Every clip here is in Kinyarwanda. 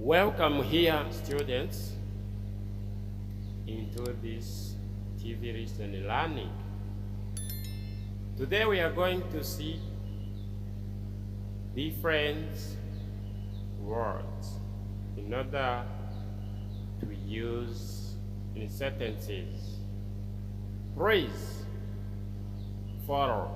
Welcome here, students, into this TV listening learning. Today we are going to see different words in order to use in sentences. Please follow.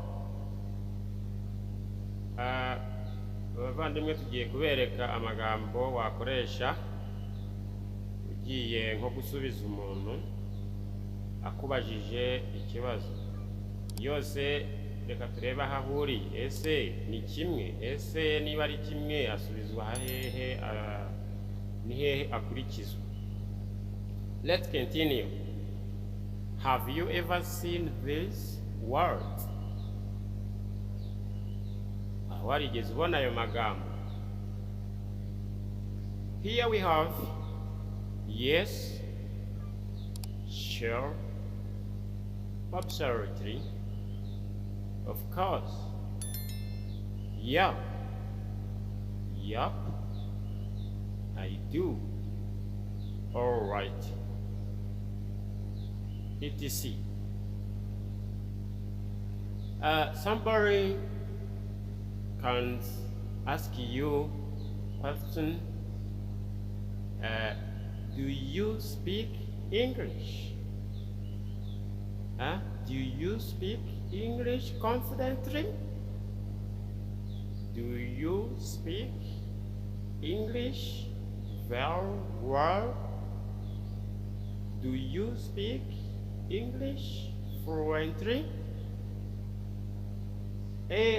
Abavandimwe tugiye kubereka amagambo wakoresha ugiye nko gusubiza umuntu akubajije ikibazo. Yose reka turebe aho ahuriye. Ese ni kimwe? Ese niba ari kimwe asubizwa hehe? Ni hehe akurikizwa? Let's continue. Have you ever seen this word? Warigeze ubona ayo magambo? Here we have yes, sure, absolutely, of course, yeah, yup, I do, all right, etc. Somebody can ask you question, do you speak English? Do you speak English confidently? Do you speak English very well? Do you speak English fluently?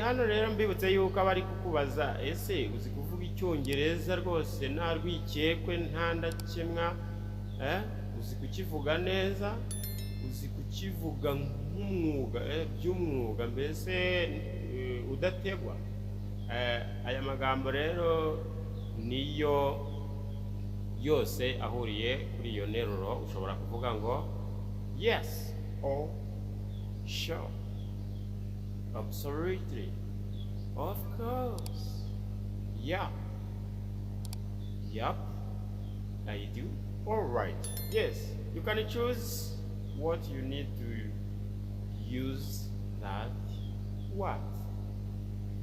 Hano rero mbibutse yuko abari kukubaza ese uzi kuvuga icyongereza rwose nta rwikekwe nta ndakemwa, uzi kukivuga neza, uzi kukivuga nk'umwuga, by'umwuga, mbese udategwa. Aya magambo rero niyo yose ahuriye kuri iyo nteruro. Ushobora kuvuga ngo yes or sure, absolutely, of course, yeah, yup, I do, all right. Yes, you can choose what you need to use that what.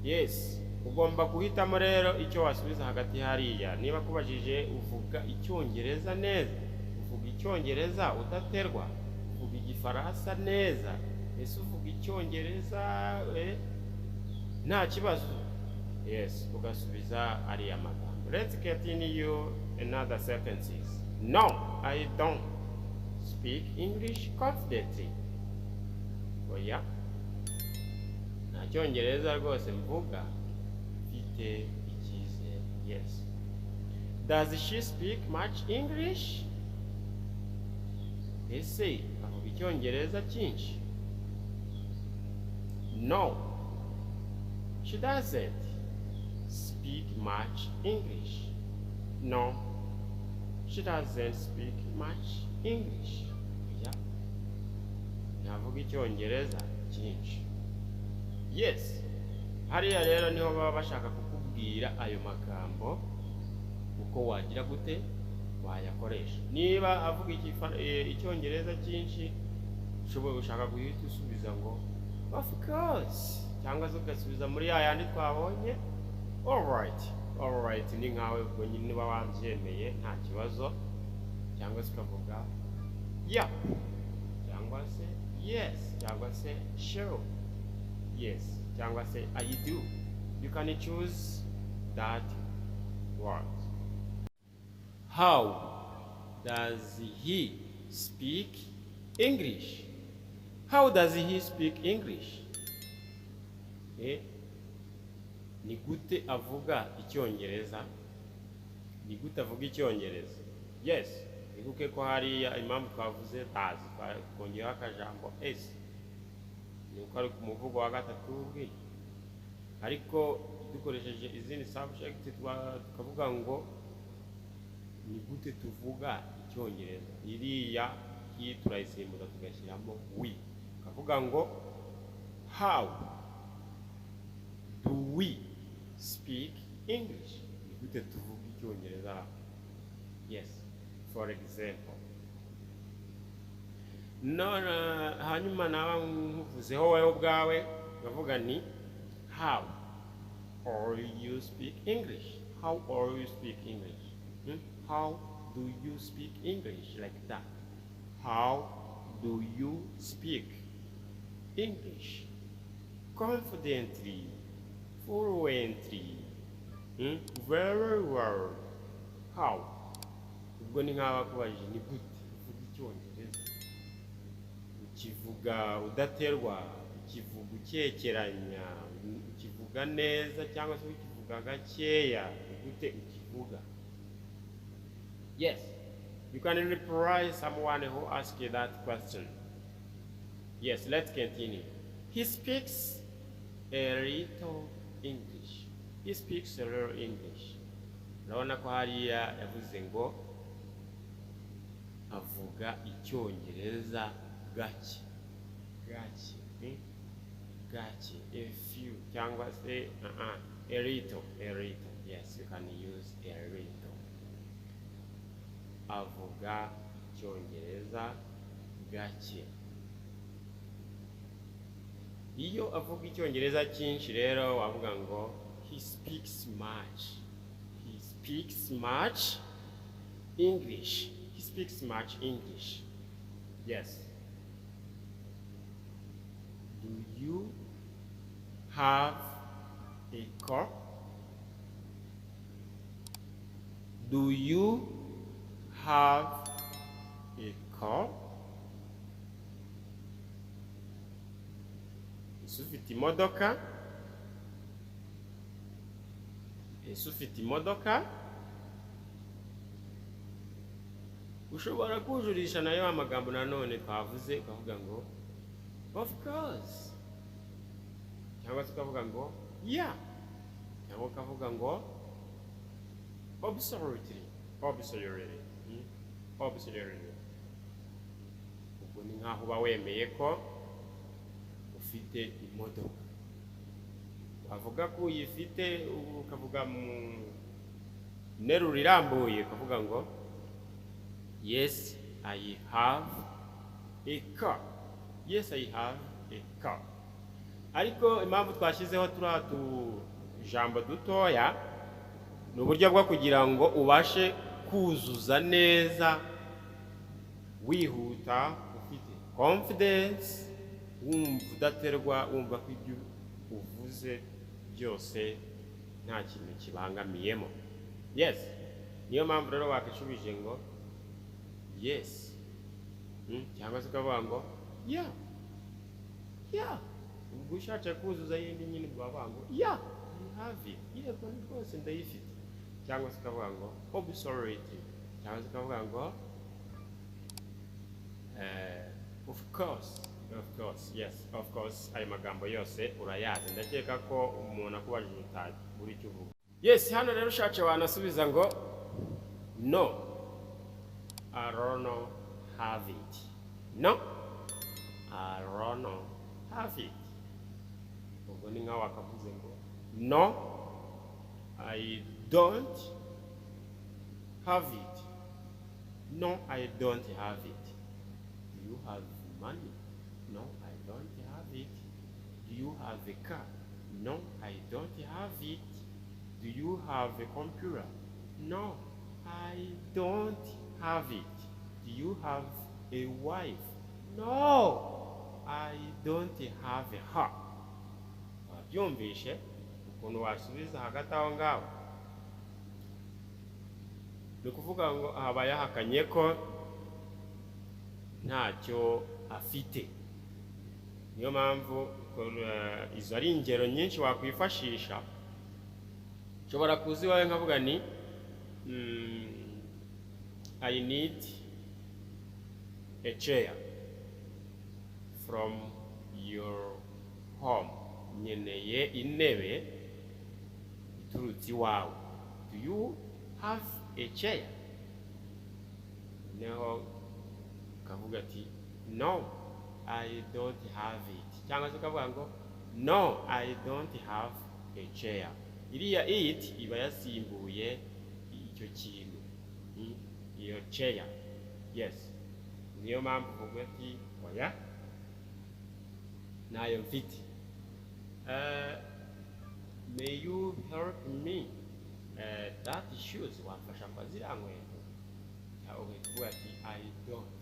Yes, ugomba guhitamo rero icyo wasubiza hagati hariya. Niba kubajije uvuga icyongereza neza, uvuga icyongereza udaterwa, uvuga igifaransa neza, ese uvuga icyongereza nta kibazo, yes, ugasubiza ariya magambo. Let's continue another sentences. No, I don't speak English confidently. Oya, nta cyongereza rwose mvuga mfite icyizere. Yes. Does she speak much English? Ese avuga icyongereza cyinshi? No, she doesn't speak much English. No, she doesn't speak much English. Yeah, ntavuga icyongereza cyinshi. Yes, hariya rero niho baba bashaka kukubwira ayo magambo uko wagira gute wayakoresha. Niba avuga icyongereza cyinshi, ushaka guhita usubiza ngo of course, cyangwa se ugasubiza muri yandi twabonye all right, ni nkawe ubwo nyine niba wabyemeye nta kibazo. Cyangwa se ukavuga yeah, cyangwa se yes, cyangwa se sure, yes, cyangwa se I do. You can choose that word. How does he speak English? How does he speak English? Ni gute avuga icyongereza? Ni gute avuga icyongereza? Yes, ibuke ko hariya impamvu twavuze does, twongeraho akajambo s, ni uko ari ku muvugo wa gatatu bwe. Ariko dukoresheje izindi subject tukavuga ngo ni gute tuvuga icyongereza. Iriya hii turayisimbuza tugashyiramo we. Kavuga ngo how do we speak English? Ni gute tuvuga icyongereza? Yes, for example. None hanyuma naba nkuvuzeho wowe ubwawe ngavuga ni how or you speak English. How or you speak English? How do you speak English like that? How do you speak English? Confidently, fluently, very well. How? Ubwo ni nk'aba kubajije ni gute uvuga icyongereza, ukivuga udaterwa, ukivuga ukekeranya, ukivuga neza cyangwa se ukivuga gakeya, gute ukivuga. Yes, you can reply someone who asks you that question. Yes, let's continue. He speaks a little English. He speaks a little English. Urabona ko hariya yavuze ngo avuga icyongereza gake. Gake. A few cyangwa se a little. Yes, you can use a little. Avuga icyongereza gake. Iyo avuga icyongereza cyinshi rero wavuga ngo he speaks much. He speaks much English. He speaks much English. Yes. Do you have a car? Do you have a car? Ufite imodoka? Ufite imodoka? Ushobora kujurisha nayo amagambo nanone twavuze ukavuga ngo of course, cyangwa ukavuga ngo yeah, cyangwa ukavuga ngo absolutely. Ubwo ni nkaho uba wemeye ko ufite imodoka. Wavuga ko uyifite ukavuga mu nteruro irambuye ukavuga ngo yes, I have a car. Yes, I have a car. Ariko impamvu twashyizeho turiya tujambo dutoya ni uburyo bwo kugira ngo ubashe kuzuza neza wihuta, ufite confidence, wumva udaterwa, wumva ko ibyo uvuze byose nta kintu kibangamiyemo. Yes, niyo mpamvu rero wakishubije ngo yes, cyangwa se ukavuga ngo yeah. Ubwo ushatse kuzuza yindi nyine bavuga ngo yeah, I have it. Yego rwose ndayifite. Cyangwa se ukavuga ngo absolutely. Cyangwa se ukavuga ngo of course. Yes, of course. Ayo magambo yose urayazi. Ndakeka ko umuntu akubajije utazi buri cyo uvuga. Yes, hano rero ushatse wanasubiza ngo no, I don't have it. No, I don't have it. Ubwo ni nkaho wakavuze ngo no, I don't have it. No, I don't have it. Do you have money? No, I don't have it. Do you have a car? No, I don't have it. Do you have a computer? No, I don't have it. Do you have a wife? No, I don't have her. Wabyumvishe ukuntu wasubiza hagati aho ngaho? Ni ukuvuga ngo habaye yahakanye ko ntacyo afite. Niyo mpamvu izo ari ingero nyinshi wakwifashisha. Ushobora kuzi wawe nkavuga ni I need a chair from your home. Nyeneye intebe iturutse iwawe. Do you have a chair? Neho ukavuga ati no, I don't have it. Cyangwa se ukavuga ngo no, I don't have a chair. Iriya it iba yasimbuye icyo kintu. iyo chair. Yes, niyo mpamvu uvuga ati oya nayo mfite. May you help me that shoes, wamfasha kwa ziriya nkweto. Uvuga ati I don't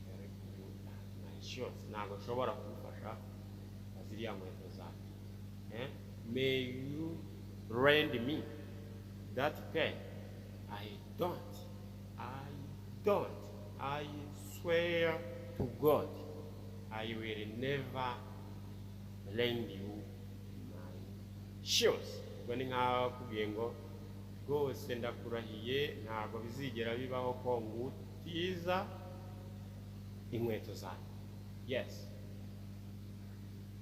help you that my shoes, ntabwo nshobora kugufasha kwa ziriya nkweto zawe. May you lend me that pen. I don't. I swear to God, I will never lend you my shoes. Ubwo ni nkaho kubwiye ngo rwose ndakurahiye ntabwo bizigera bibaho ko ngutiza inkweto zanjye. Yes.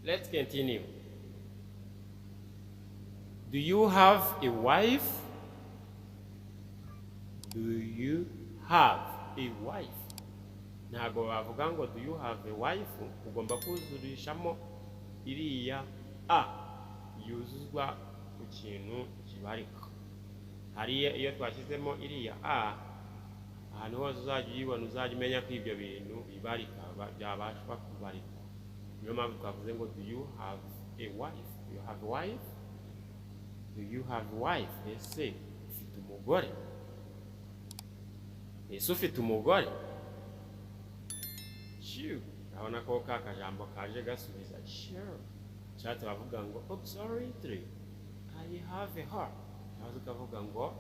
Let's continue. Do you have a wife? Do you have a wife? Ntabwo bavuga ngo do you have a wife, ugomba kuzurishamo iriya a yuzuzwa ku kintu kibarika. Hariya iyo twashyizemo iriya a, ahantu hose uzajya uyibona uzajya umenya ko ibyo bintu bibarika byabashwa kubarika. Niyo mpamvu twavuze ngo do you have a wife? Do you have a wife? Do you have a wife? Ese ufite umugore? Ese ufite umugore? Sure. Urabona ko ka kajambo kaje gasubiza sure. Cyatse bavuga ngo absolutely I have a heart. Cyatse ukavuga ngo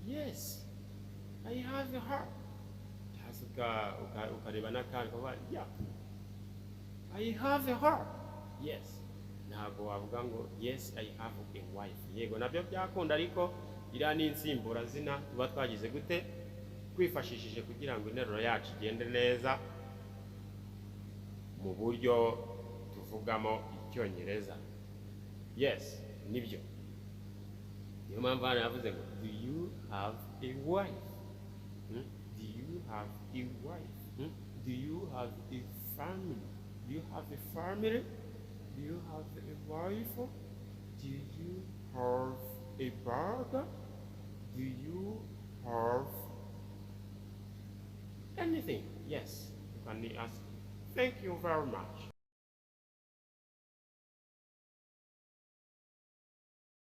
yes I have a heart. Cyatse ukareba n'akandi ukavuga yeah I have a heart. Yes. Ntabwo wavuga ngo yes I have a wife. Yego nabyo byakunda, ariko iriya ni insimburazina tuba twagize gute kwifashishije kugira ngo interuro yacu igende neza mu buryo tuvugamo icyongereza. Yes, nibyo. Niyo mpamvu hano yavuze ngo do you have a wife? Do you have a wife? Do you have a family? Do you have a family? Do you have a wife? Do you have a brother? Do you have anything? Yes, you can ask. Thank you very much.